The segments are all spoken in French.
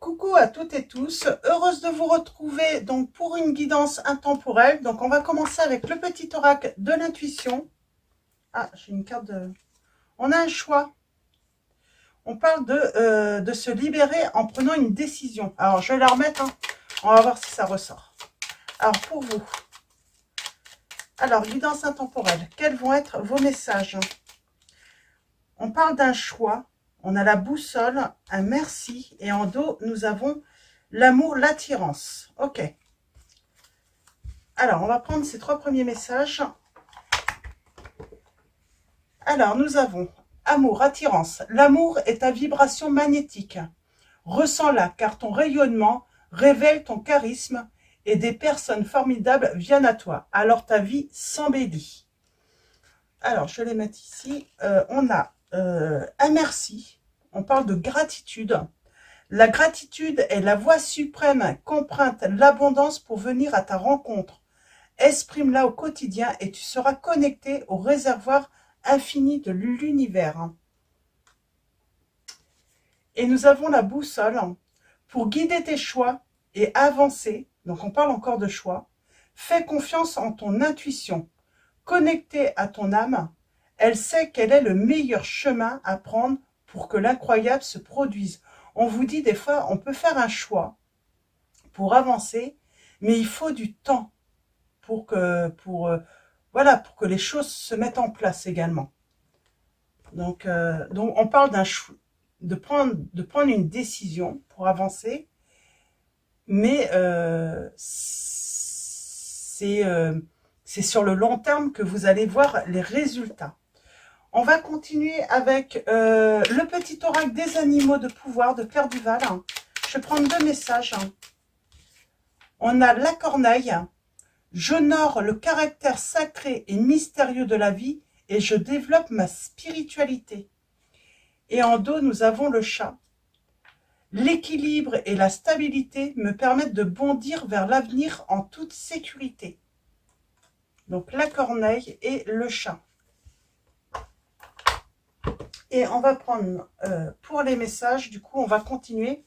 Coucou à toutes et tous, heureuse de vous retrouver donc pour une guidance intemporelle. Donc on va commencer avec le petit oracle de l'intuition. Ah, j'ai une carte de... On a un choix. On parle de se libérer en prenant une décision. Alors je vais la remettre, hein. On va voir si ça ressort. Alors pour vous, alors guidance intemporelle, quels vont être vos messages? On parle d'un choix. On a la boussole, un merci, et en dos, nous avons l'amour, l'attirance. Ok. Alors, on va prendre ces trois premiers messages. Alors, nous avons amour, attirance. L'amour est ta vibration magnétique. Ressens-la, car ton rayonnement révèle ton charisme et des personnes formidables viennent à toi. Alors, ta vie s'embellit. Alors, je vais les mettre ici. On a un merci. On parle de gratitude. La gratitude est la voie suprême qu'emprunte l'abondance pour venir à ta rencontre. Exprime-la au quotidien et tu seras connecté au réservoir infini de l'univers. Et nous avons la boussole pour guider tes choix et avancer. Donc on parle encore de choix. Fais confiance en ton intuition. Connectée à ton âme, elle sait quel est le meilleur chemin à prendre pour que l'incroyable se produise. On vous dit des fois, on peut faire un choix pour avancer, mais il faut du temps pour que que les choses se mettent en place également. Donc on parle d'un choix, de prendre une décision pour avancer, mais c'est sur le long terme que vous allez voir les résultats. On va continuer avec le petit oracle des animaux de pouvoir de Claire Duval. Je vais prendre deux messages. On a la corneille. J'honore le caractère sacré et mystérieux de la vie et je développe ma spiritualité. Et en dos, nous avons le chat. L'équilibre et la stabilité me permettent de bondir vers l'avenir en toute sécurité. Donc la corneille et le chat. Et on va prendre pour les messages, du coup, on va continuer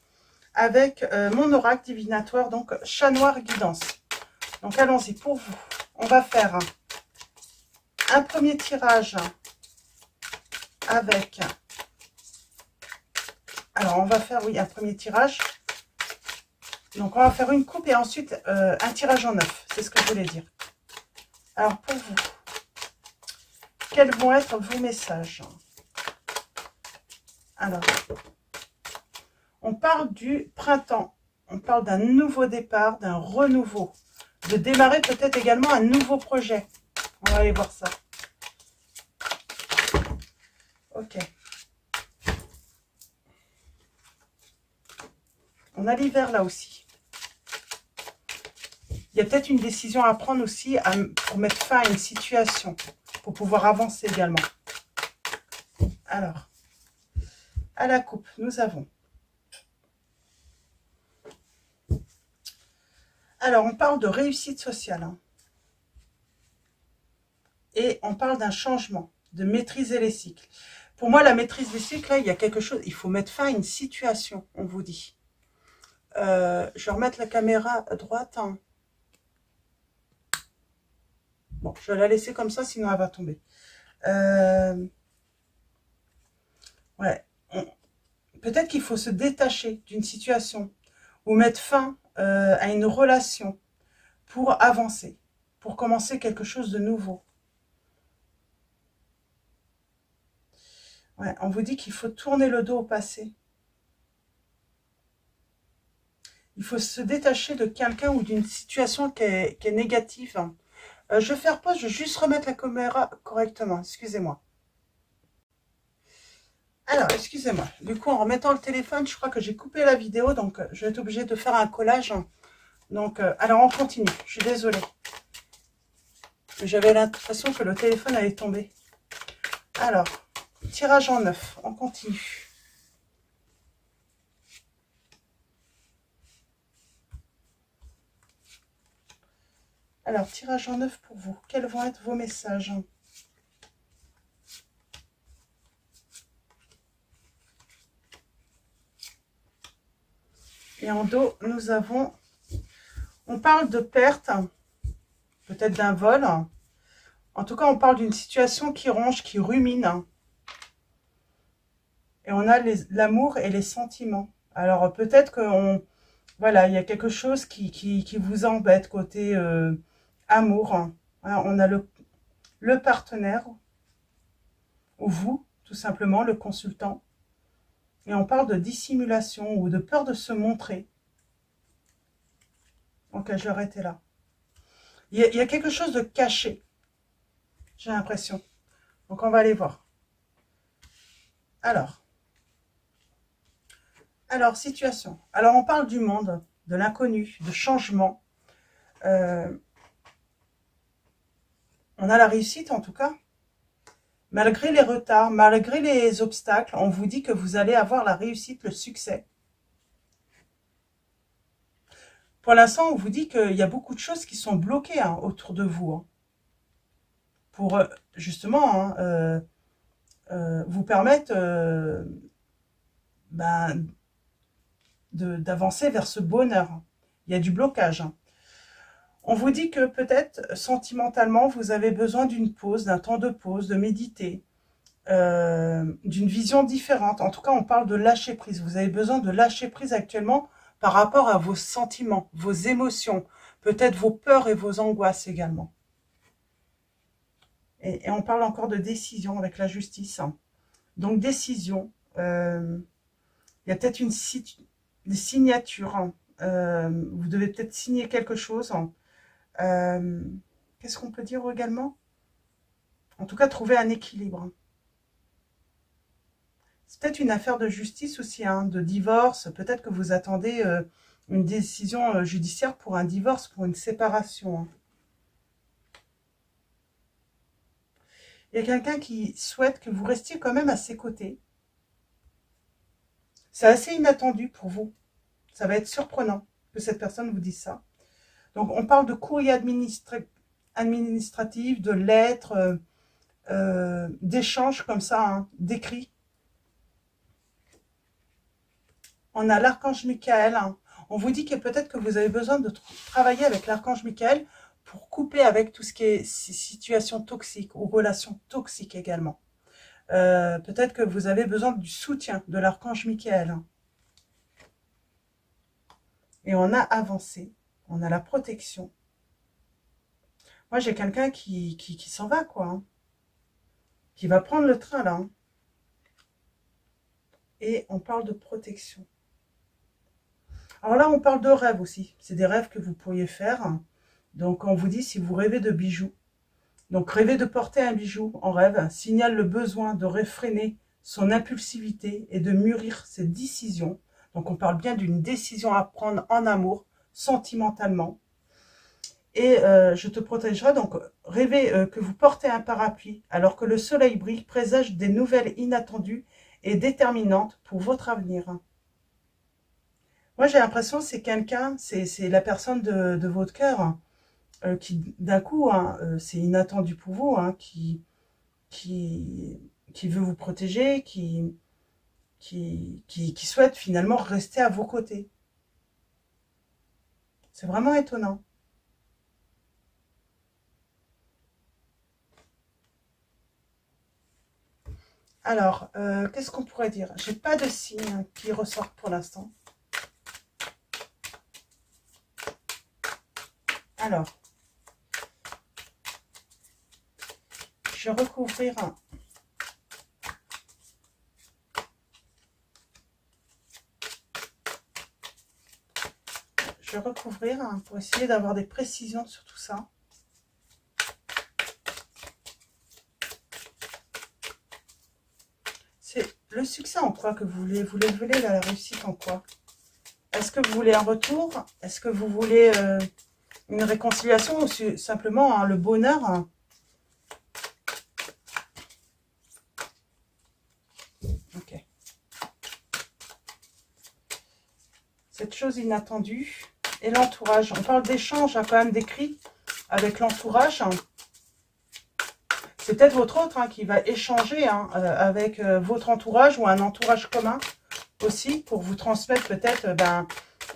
avec mon oracle divinatoire, donc chat noir guidance. Donc allons-y pour vous. On va faire un premier tirage avec... Alors on va faire, oui, un premier tirage. Donc on va faire une coupe et ensuite un tirage en neuf. C'est ce que je voulais dire. Alors pour vous, quels vont être vos messages? Alors, on parle du printemps, on parle d'un nouveau départ, d'un renouveau, de démarrer peut-être également un nouveau projet. On va aller voir ça. Ok. On a l'hiver là aussi. Il y a peut-être une décision à prendre aussi pour mettre fin à une situation, pour pouvoir avancer également. Alors. À la coupe, nous avons. Alors, on parle de réussite sociale. Et on parle d'un changement, de maîtriser les cycles. Pour moi, la maîtrise des cycles, là, il y a quelque chose. Il faut mettre fin à une situation, on vous dit. Je vais remettre la caméra à droite. Bon, je vais la laisser comme ça, sinon elle va tomber. Ouais. Peut-être qu'il faut se détacher d'une situation ou mettre fin à une relation pour avancer, pour commencer quelque chose de nouveau. Ouais, on vous dit qu'il faut tourner le dos au passé. Il faut se détacher de quelqu'un ou d'une situation qui est négative. Je vais faire pause, je vais juste remettre la caméra correctement, excusez-moi. Alors, excusez-moi. Du coup, en remettant le téléphone, je crois que j'ai coupé la vidéo, donc je vais être obligée de faire un collage. Donc, alors on continue. Je suis désolée. J'avais l'impression que le téléphone allait tomber. Alors, tirage en neuf. On continue. Alors, tirage en neuf pour vous. Quels vont être vos messages ? Et en dos, nous avons... On parle de perte, peut-être d'un vol. En tout cas, on parle d'une situation qui ronge, qui rumine. Et on a l'amour et les sentiments. Alors, peut-être que voilà, il y a quelque chose qui vous embête côté amour. Hein, on a le partenaire, ou vous, tout simplement, le consultant. Et on parle de dissimulation ou de peur de se montrer. Ok, je vais arrêter là. Il y a quelque chose de caché, j'ai l'impression. Donc, on va aller voir. Alors, situation. Alors, on parle du monde, de l'inconnu, de changement. On a la réussite, en tout cas. Malgré les retards, malgré les obstacles, on vous dit que vous allez avoir la réussite, le succès. Pour l'instant, on vous dit qu'il y a beaucoup de choses qui sont bloquées hein, autour de vous. Hein, pour, justement, hein, vous permettre d'avancer vers ce bonheur. Il y a du blocage. Hein. On vous dit que peut-être, sentimentalement, vous avez besoin d'une pause, d'un temps de pause, de méditer, d'une vision différente. En tout cas, on parle de lâcher prise. Vous avez besoin de lâcher prise actuellement par rapport à vos sentiments, vos émotions, peut-être vos peurs et vos angoisses également. Et on parle encore de décision avec la justice. Hein. Donc, décision. Il y a peut-être des signatures. Hein. Vous devez peut-être signer quelque chose. Hein. Qu'est-ce qu'on peut dire également? En tout cas, trouver un équilibre. C'est peut-être une affaire de justice aussi, hein, de divorce. Peut-être que vous attendez une décision judiciaire pour un divorce, pour une séparation. Hein. Il y a quelqu'un qui souhaite que vous restiez quand même à ses côtés. C'est assez inattendu pour vous. Ça va être surprenant que cette personne vous dise ça. Donc, on parle de courrier administratif, de lettres, d'échanges comme ça, hein, d'écrits. On a l'archange Michael. Hein. On vous dit que peut-être que vous avez besoin de travailler avec l'archange Michael pour couper avec tout ce qui est situation toxique ou relations toxiques également. Peut-être que vous avez besoin du soutien de l'archange Michael. Hein. Et on a avancé. On a la protection. Moi, j'ai quelqu'un qui s'en va, quoi. Hein. Qui va prendre le train, là. Hein. Et on parle de protection. Alors là, on parle de rêves aussi. C'est des rêves que vous pourriez faire. Donc, on vous dit, si vous rêvez de bijoux, donc rêver de porter un bijou en rêve signale le besoin de réfréner son impulsivité et de mûrir ses décisions. Donc, on parle bien d'une décision à prendre en amour, sentimentalement. Et je te protégerai. Donc, rêver que vous portez un parapluie alors que le soleil brille présage des nouvelles inattendues et déterminantes pour votre avenir. Moi, j'ai l'impression que c'est quelqu'un, c'est la personne de votre cœur hein, qui, d'un coup, hein, c'est inattendu pour vous, hein, qui veut vous protéger, qui souhaite finalement rester à vos côtés. C'est vraiment étonnant. Alors, qu'est-ce qu'on pourrait dire? J'ai pas de signe qui ressort pour l'instant. Alors, je vais recouvrir pour essayer d'avoir des précisions sur tout ça. C'est le succès en quoi que vous voulez? Vous voulez la réussite en quoi? Est-ce que vous voulez un retour? Est-ce que vous voulez une réconciliation ou simplement hein, le bonheur hein? Ok. Cette chose inattendue et l'entourage. On parle d'échange, hein, quand même d'écrit avec l'entourage. Hein. C'est peut-être votre autre hein, qui va échanger hein, avec votre entourage ou un entourage commun aussi pour vous transmettre peut-être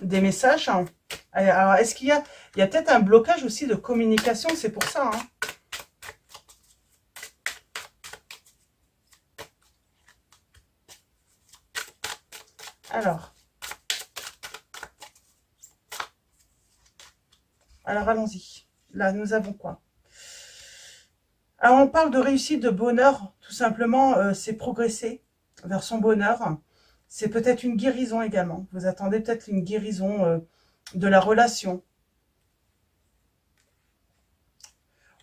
des messages. Alors, est-ce qu'il y a... Il y a peut-être un blocage aussi de communication, c'est pour ça. Hein. Alors allons-y. Là, nous avons quoi? Alors, on parle de réussite, de bonheur. Tout simplement, c'est progresser vers son bonheur. C'est peut-être une guérison également. Vous attendez peut-être une guérison de la relation.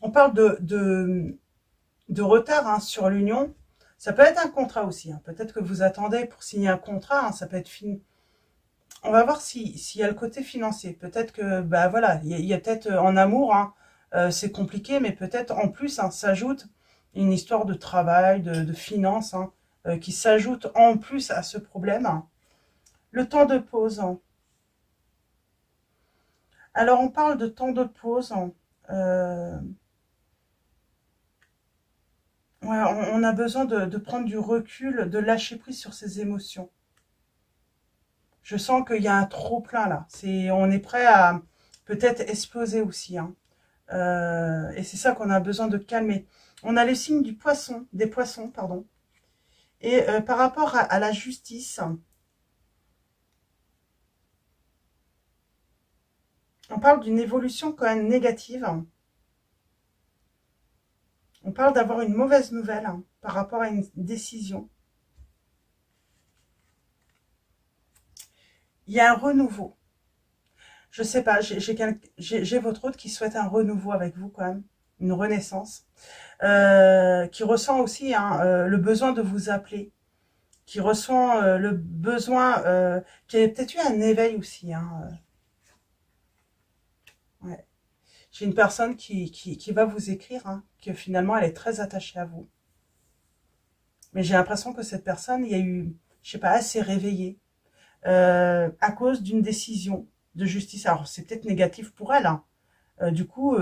On parle de retard hein, sur l'union. Ça peut être un contrat aussi. Hein. Peut-être que vous attendez pour signer un contrat. Hein, ça peut être fini. On va voir s'il y a le côté financier. Peut-être que, bah voilà, il y a peut-être en amour, hein, c'est compliqué, mais peut-être en plus, hein, s'ajoute une histoire de travail, de finances, hein, qui s'ajoute en plus à ce problème. Le temps de pause. Alors, on parle de temps de pause. Ouais, on a besoin de prendre du recul, de lâcher prise sur ses émotions. Je sens qu'il y a un trop-plein là. On est prêt à peut-être exploser aussi. Hein. Et c'est ça qu'on a besoin de calmer. On a les signes du poisson, des poissons, pardon. Et par rapport à la justice, on parle d'une évolution quand même négative. On parle d'avoir une mauvaise nouvelle hein, par rapport à une décision. Il y a un renouveau. Je sais pas, j'ai votre hôte qui souhaite un renouveau avec vous quand même, une renaissance, qui ressent aussi hein, le besoin de vous appeler, qui ressent le besoin, qui a peut-être eu un éveil aussi. Hein, ouais. J'ai une personne qui va vous écrire, hein, que finalement elle est très attachée à vous. Mais j'ai l'impression que cette personne, il y a eu, je sais pas, elle s'est réveillée à cause d'une décision de justice. Alors c'est peut-être négatif pour elle. Hein. Du coup,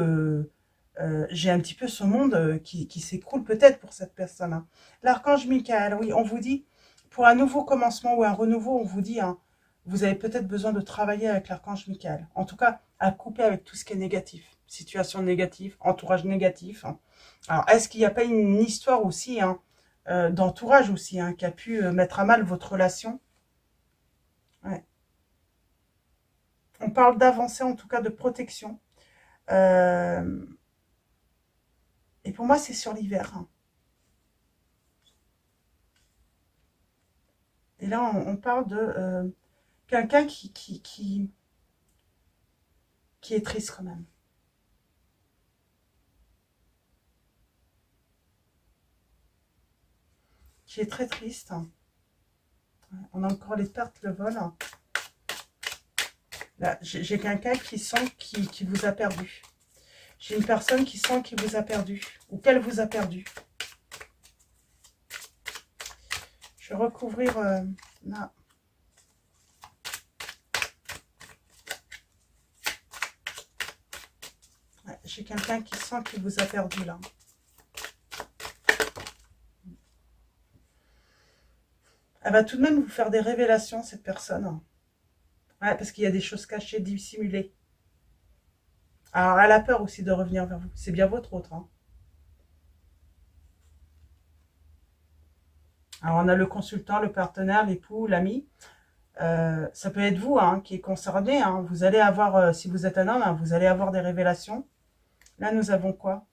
j'ai un petit peu ce monde qui s'écroule peut-être pour cette personne. Hein. L'archange Michael, oui, on vous dit, pour un nouveau commencement ou un renouveau, on vous dit, hein, vous avez peut-être besoin de travailler avec l'archange Michael. En tout cas, à couper avec tout ce qui est négatif. Situation négative, entourage négatif. Hein. Alors, est-ce qu'il n'y a pas une histoire aussi, hein, d'entourage aussi, hein, qui a pu mettre à mal votre relation? Ouais. On parle d'avancée, en tout cas de protection. Et pour moi, c'est sur l'hiver. Hein. Et là, on parle de quelqu'un qui est triste quand même. Qui est très triste. On a encore les pertes, le vol. Là, j'ai quelqu'un qui sent qui vous a perdu. J'ai une personne qui sent qu'il vous a perdu. Ou qu'elle vous a perdu. Je vais recouvrir là. Ouais, j'ai quelqu'un qui sent qu'il vous a perdu là. Elle va tout de même vous faire des révélations, cette personne. Ouais, parce qu'il y a des choses cachées, dissimulées. Alors, elle a peur aussi de revenir vers vous. C'est bien votre autre. Hein. Alors, on a le consultant, le partenaire, l'époux, l'ami. Ça peut être vous hein, qui est concerné. Hein. Vous allez avoir, si vous êtes un homme, hein, vous allez avoir des révélations. Là, nous avons quoi?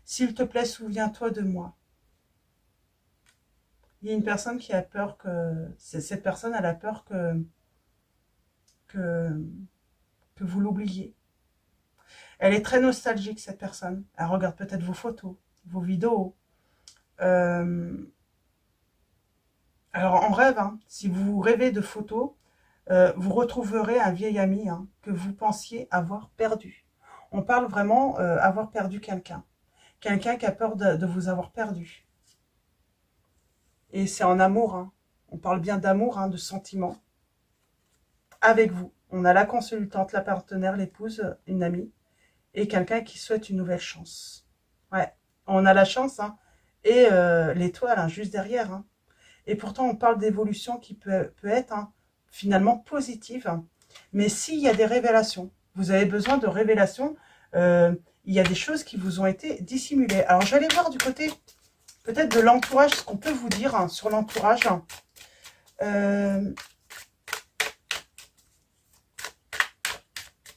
S'il te plaît, souviens-toi de moi. Il y a une personne qui a peur que... Cette personne, elle a peur que vous l'oubliez. Elle est très nostalgique, cette personne. Elle regarde peut-être vos photos, vos vidéos. Alors, en rêve, hein, si vous rêvez de photos, vous retrouverez un vieil ami hein, que vous pensiez avoir perdu. On parle vraiment avoir perdu quelqu'un. Quelqu'un qui a peur de vous avoir perdu. Et c'est en amour. Hein. On parle bien d'amour, hein, de sentiments. Avec vous. On a la consultante, la partenaire, l'épouse, une amie. Et quelqu'un qui souhaite une nouvelle chance. Ouais, on a la chance. Hein, et l'étoile, hein, juste derrière. Hein. Et pourtant, on parle d'évolution qui peut être hein, finalement positives. Mais s'il y a des révélations, vous avez besoin de révélations, il y a des choses qui vous ont été dissimulées. Alors, je vais aller voir du côté peut-être de l'entourage, ce qu'on peut vous dire hein, sur l'entourage.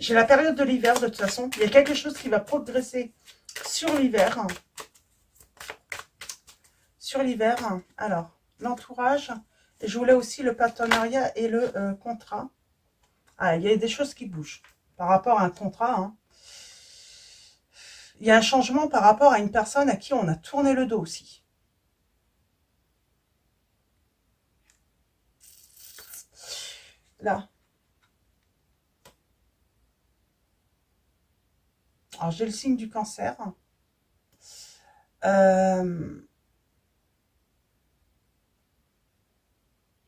J'ai la période de l'hiver, de toute façon. Il y a quelque chose qui va progresser sur l'hiver. Sur l'hiver. Alors, l'entourage. Je voulais aussi le partenariat et le contrat. Ah, il y a des choses qui bougent par rapport à un contrat. Hein. Il y a un changement par rapport à une personne à qui on a tourné le dos aussi. Là. Alors, j'ai le signe du cancer. Il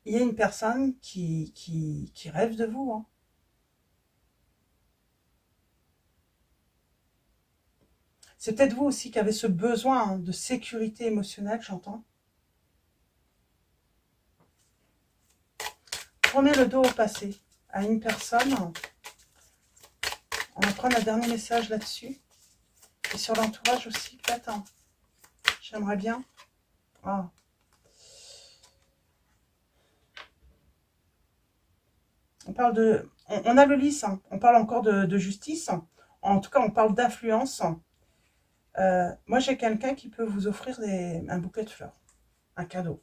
y a une personne qui rêve de vous. Hein. C'est peut-être vous aussi qui avez ce besoin hein, de sécurité émotionnelle, j'entends. Tournez le dos au passé à une personne. On va prendre un dernier message là-dessus. Et sur l'entourage aussi, peut-être. Hein. J'aimerais bien. Oh. On parle de... On a le lys. Hein. On parle encore de justice. En tout cas, on parle d'influence. Moi, j'ai quelqu'un qui peut vous offrir un bouquet de fleurs. Un cadeau.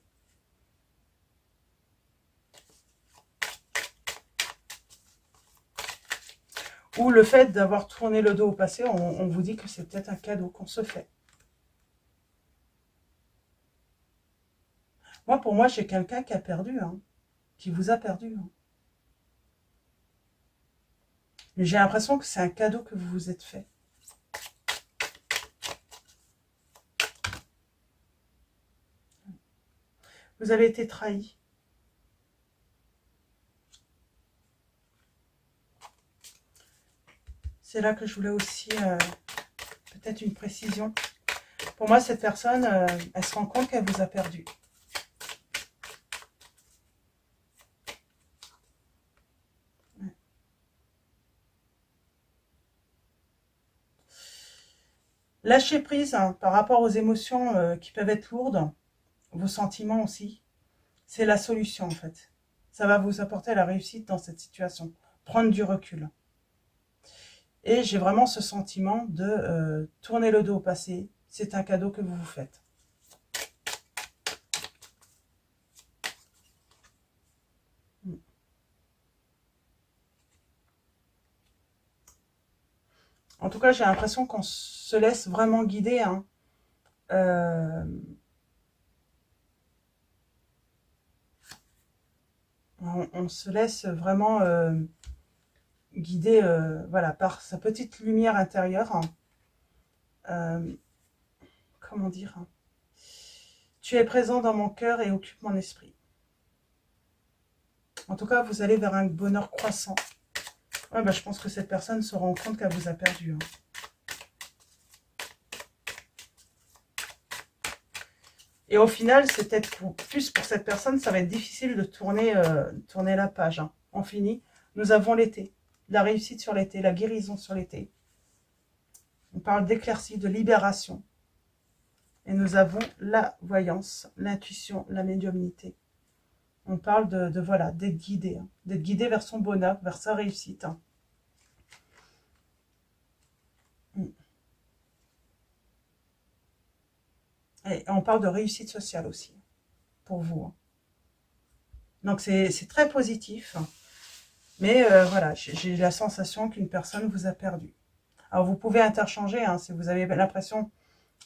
Ou le fait d'avoir tourné le dos au passé, on vous dit que c'est peut-être un cadeau qu'on se fait. Moi, pour moi, j'ai quelqu'un qui a perdu, hein, qui vous a perdu. Hein. Mais j'ai l'impression que c'est un cadeau que vous vous êtes fait. Vous avez été trahi. C'est là que je voulais aussi peut-être une précision. Pour moi, cette personne, elle se rend compte qu'elle vous a perdu. Lâcher prise hein, par rapport aux émotions qui peuvent être lourdes, vos sentiments aussi, c'est la solution en fait. Ça va vous apporter la réussite dans cette situation. Prendre du recul. Et j'ai vraiment ce sentiment de tourner le dos au passé. C'est un cadeau que vous vous faites. En tout cas, j'ai l'impression qu'on se laisse vraiment guider. Hein. On se laisse vraiment guider voilà, par sa petite lumière intérieure. Comment dire hein. Tu es présent dans mon cœur et occupe mon esprit. En tout cas, vous allez vers un bonheur croissant. Ouais, bah, je pense que cette personne se rend compte qu'elle vous a perdu. Hein. Et au final, c'est peut-être plus pour cette personne, ça va être difficile de tourner la page. Hein. On finit. Nous avons l'été. La réussite sur l'été, la guérison sur l'été. On parle d'éclaircie, de libération. Et nous avons la voyance, l'intuition, la médiumnité. On parle voilà, d'être guidé. Hein. D'être guidé vers son bonheur, vers sa réussite. Hein. Et on parle de réussite sociale aussi, pour vous. Hein. Donc c'est très positif. Mais voilà, j'ai la sensation qu'une personne vous a perdu. Alors vous pouvez interchanger, hein, si vous avez l'impression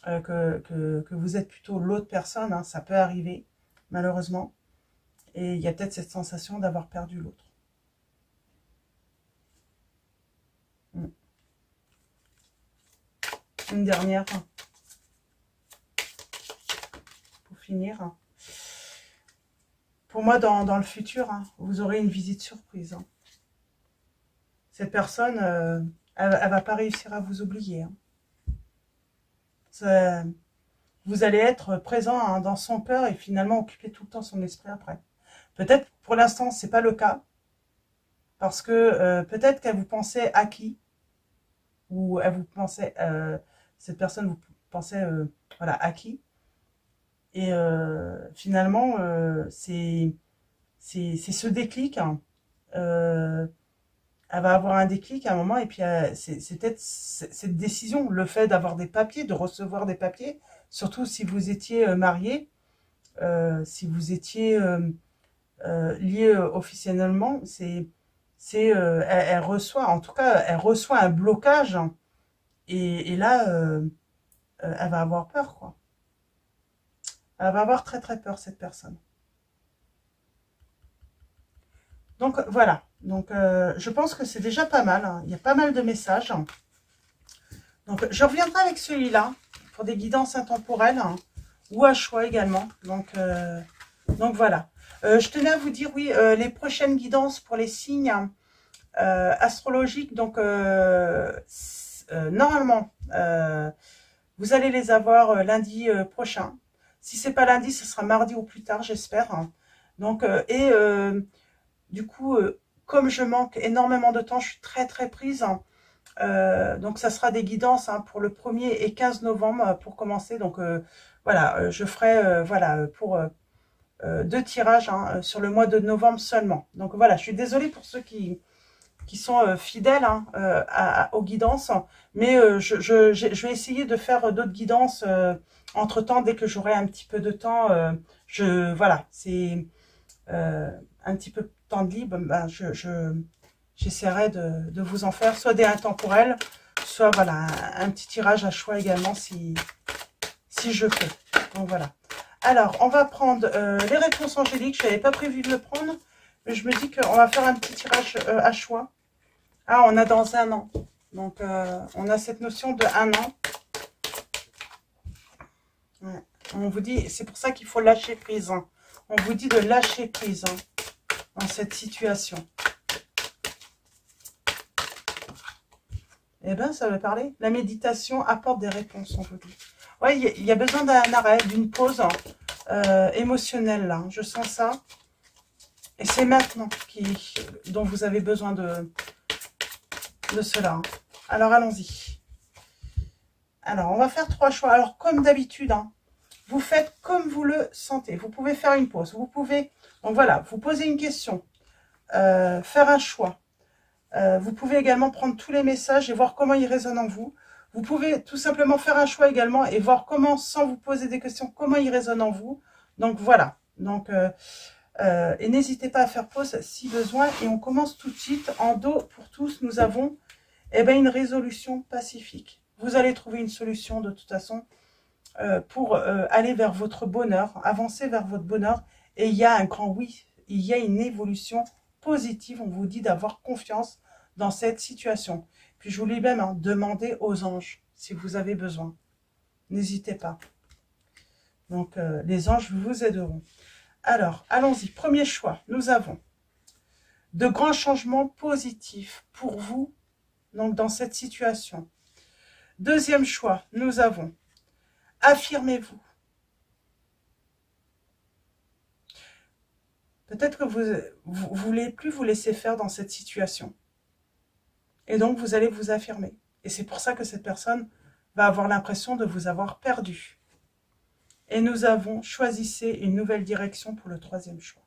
que vous êtes plutôt l'autre personne, hein, ça peut arriver, malheureusement. Et il y a peut-être cette sensation d'avoir perdu l'autre. Une dernière. Pour finir. Pour moi, dans le futur, hein, vous aurez une visite surprise. Hein. Cette personne, elle va pas réussir à vous oublier. Hein. Vous allez être présent hein, dans son cœur et finalement occuper tout le temps son esprit après. Peut-être pour l'instant, c'est pas le cas, parce que peut-être qu'elle vous pensait acquis, ou elle vous pensait, cette personne vous pensait voilà, acquis, et finalement, c'est ce déclic, hein. Elle va avoir un déclic à un moment, et puis c'est peut-être cette décision, le fait d'avoir des papiers, de recevoir des papiers, surtout si vous étiez marié, si vous étiez lié officiellement, elle reçoit, en tout cas, elle reçoit un blocage, hein, et là, elle va avoir peur, quoi. Elle va avoir très très peur, cette personne. Donc voilà, donc je pense que c'est déjà pas mal, hein. Il y a pas mal de messages. Donc je reviendrai avec celui-là pour des guidances intemporelles, hein, ou à choix également. Donc voilà. Je tenais à vous dire, oui, les prochaines guidances pour les signes astrologiques, donc normalement, vous allez les avoir lundi prochain. Si c'est pas lundi, ce sera mardi ou plus tard, j'espère, hein. Donc, du coup, comme je manque énormément de temps, je suis très très prise, hein. Donc ça sera des guidances, hein, pour le 1er et 15 novembre pour commencer. Donc voilà, je ferai voilà, pour 2 tirages, hein, sur le mois de novembre seulement. Donc voilà, je suis désolée pour ceux qui sont fidèles, hein, aux guidances, mais je vais essayer de faire d'autres guidances entre temps, dès que j'aurai un petit peu de temps. Voilà, c'est un petit peu de temps de libre, ben, j'essaierai de vous en faire soit des intemporels, soit voilà, un petit tirage à choix également si je peux. Donc voilà. Alors, on va prendre les réponses angéliques. Je n'avais pas prévu de le prendre, mais je me dis qu'on va faire un petit tirage à choix. Ah, on a dans un an. Donc, on a cette notion de un an. Ouais. On vous dit, c'est pour ça qu'il faut lâcher prise, hein. On vous dit de lâcher prise, hein, dans cette situation. Eh bien, ça veut parler. La méditation apporte des réponses, on vous dit. Oui, il y a besoin d'un arrêt, d'une pause émotionnelle, là. Je sens ça. Et c'est maintenant dont vous avez besoin de cela, hein. Alors, allons-y. Alors, on va faire 3 choix. Alors, comme d'habitude, hein, vous faites comme vous le sentez. Vous pouvez faire une pause. Vous pouvez, donc voilà, vous posez une question, faire un choix. Vous pouvez également prendre tous les messages et voir comment ils résonnent en vous. Vous pouvez tout simplement faire un choix également et voir comment, sans vous poser des questions, comment ils résonnent en vous. Donc voilà. Donc, et n'hésitez pas à faire pause si besoin. Et on commence tout de suite. En dos pour tous, nous avons une résolution pacifique. Vous allez trouver une solution de toute façon pour aller vers votre bonheur, avancer vers votre bonheur. Et il y a un grand oui, il y a une évolution positive. On vous dit d'avoir confiance dans cette situation. Puis je vous dis même, hein, demandez aux anges si vous avez besoin. N'hésitez pas. Donc les anges vous aideront. Alors, allons-y. Premier choix, nous avons de grands changements positifs pour vous, donc dans cette situation. Deuxième choix, nous avons affirmez-vous. Peut-être que vous voulez plus vous laisser faire dans cette situation. Et donc, vous allez vous affirmer. Et c'est pour ça que cette personne va avoir l'impression de vous avoir perdu. Et nous avons choisissez une nouvelle direction pour le troisième choix.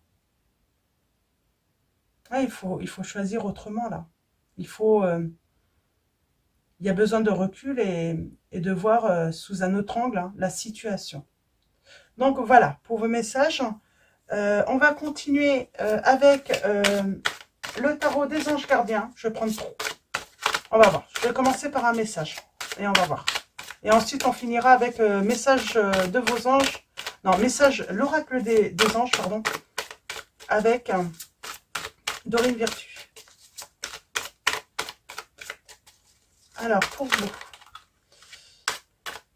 Ah, il faut choisir autrement, là. Il y a besoin de recul et de voir sous un autre angle, hein, la situation. Donc, voilà, pour vos messages. On va continuer avec le tarot des anges gardiens. Je vais prendre trop. On va voir. Je vais commencer par un message. Et on va voir. Et ensuite, on finira avec message de vos anges. Non, message, l'oracle des anges, pardon. Avec Dorine Virtue. Alors, pour vous.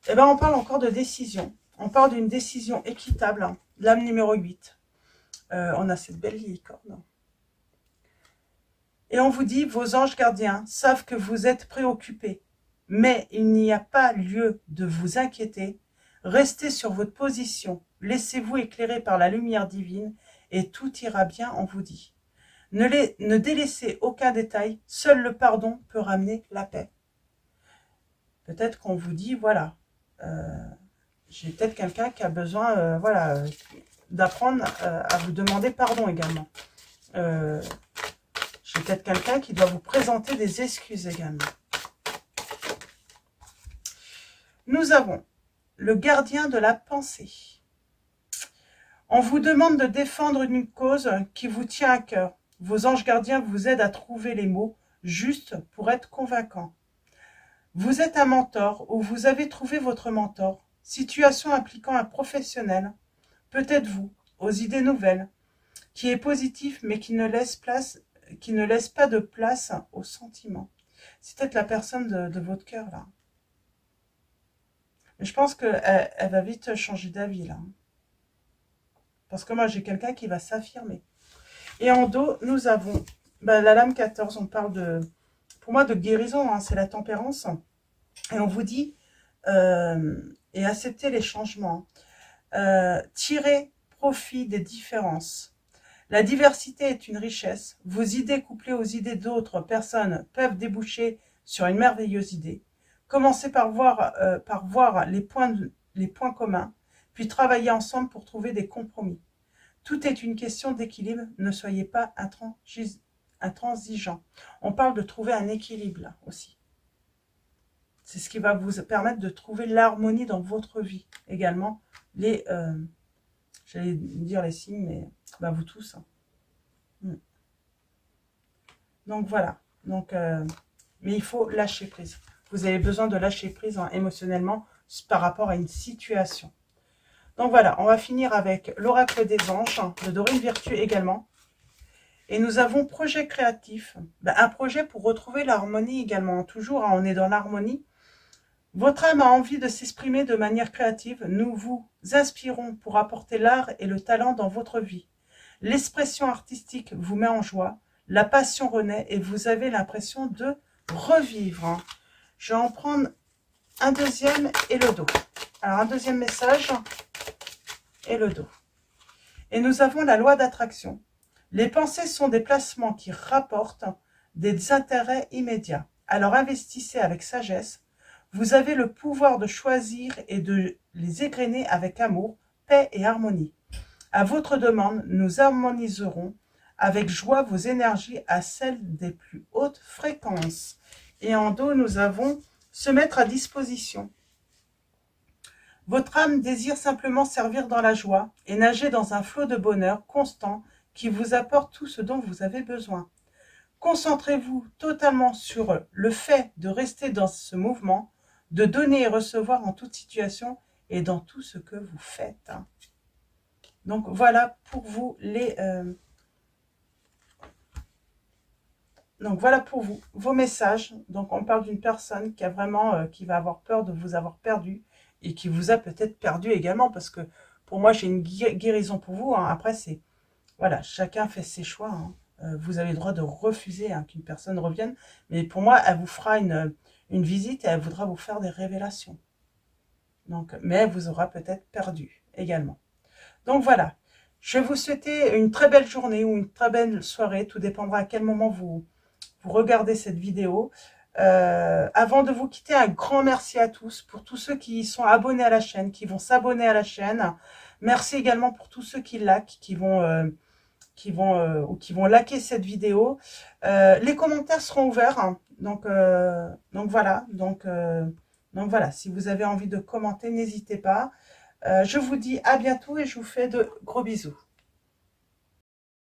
Eh ben, on parle encore de décision. On parle d'une décision équitable. Hein, l'âme numéro 8. On a cette belle licorne. Et on vous dit, vos anges gardiens savent que vous êtes préoccupés. Mais il n'y a pas lieu de vous inquiéter. Restez sur votre position. Laissez-vous éclairer par la lumière divine et tout ira bien, on vous dit. Ne délaissez aucun détail, seul le pardon peut ramener la paix. Peut-être qu'on vous dit, voilà, j'ai peut-être quelqu'un qui a besoin voilà, d'apprendre à vous demander pardon également. J'ai peut-être quelqu'un qui doit vous présenter des excuses également. Nous avons le gardien de la pensée. On vous demande de défendre une cause qui vous tient à cœur. Vos anges gardiens vous aident à trouver les mots justes pour être convaincants. Vous êtes un mentor ou vous avez trouvé votre mentor. Situation impliquant un professionnel, peut-être vous, aux idées nouvelles, qui est positif mais qui ne laisse pas de place aux sentiments. C'est peut-être la personne de votre cœur là. Mais je pense qu'elle va vite changer d'avis là. Parce que moi j'ai quelqu'un qui va s'affirmer. Et en dos, nous avons la lame 14, on parle pour moi de guérison, hein, c'est la tempérance. Et on vous dit, et acceptez les changements. Tirez profit des différences. La diversité est une richesse. Vos idées couplées aux idées d'autres personnes peuvent déboucher sur une merveilleuse idée. Commencez par voir les points communs, puis travaillez ensemble pour trouver des compromis. Tout est une question d'équilibre, ne soyez pas intransigeants. On parle de trouver un équilibre là aussi. C'est ce qui va vous permettre de trouver l'harmonie dans votre vie. Également, j'allais dire les signes, mais vous tous. Hein. Donc voilà. Mais il faut lâcher prise. Vous avez besoin de lâcher prise émotionnellement par rapport à une situation. Donc voilà, on va finir avec l'oracle des anges, de Dorine Virtue également. Et nous avons projet créatif, un projet pour retrouver l'harmonie également. Toujours, on est dans l'harmonie. Votre âme a envie de s'exprimer de manière créative. Nous vous inspirons pour apporter l'art et le talent dans votre vie. L'expression artistique vous met en joie, la passion renaît et vous avez l'impression de revivre. Je vais en prendre un deuxième et le dos. Alors un deuxième message et le dos. Et nous avons la loi d'attraction. Les pensées sont des placements qui rapportent des intérêts immédiats. Alors investissez avec sagesse. Vous avez le pouvoir de choisir et de les égrener avec amour, paix et harmonie. À votre demande, nous harmoniserons avec joie vos énergies à celles des plus hautes fréquences. Et en dos, nous avons se mettre à disposition. Votre âme désire simplement servir dans la joie et nager dans un flot de bonheur constant qui vous apporte tout ce dont vous avez besoin. Concentrez-vous totalement sur le fait de rester dans ce mouvement, de donner et recevoir en toute situation et dans tout ce que vous faites. Donc voilà pour vous Donc voilà pour vous, vos messages. Donc on parle d'une personne qui a vraiment, qui va avoir peur de vous avoir perdu et qui vous a peut-être perdu également, parce que pour moi j'ai une guérison pour vous. Hein. Après c'est, voilà, chacun fait ses choix. Hein. Vous avez le droit de refuser qu'une personne revienne, mais pour moi elle vous fera une visite et elle voudra vous faire des révélations. Donc, mais elle vous aura peut-être perdu également. Donc voilà, je vais vous souhaiter une très belle journée ou une très belle soirée, tout dépendra à quel moment vous regardez cette vidéo. Avant de vous quitter, un grand merci à tous, pour tous ceux qui sont abonnés à la chaîne, qui vont s'abonner à la chaîne. Merci également pour tous ceux qui likent, qui vont liker cette vidéo. Les commentaires seront ouverts, hein. Donc voilà, si vous avez envie de commenter, n'hésitez pas. Je vous dis à bientôt et je vous fais de gros bisous.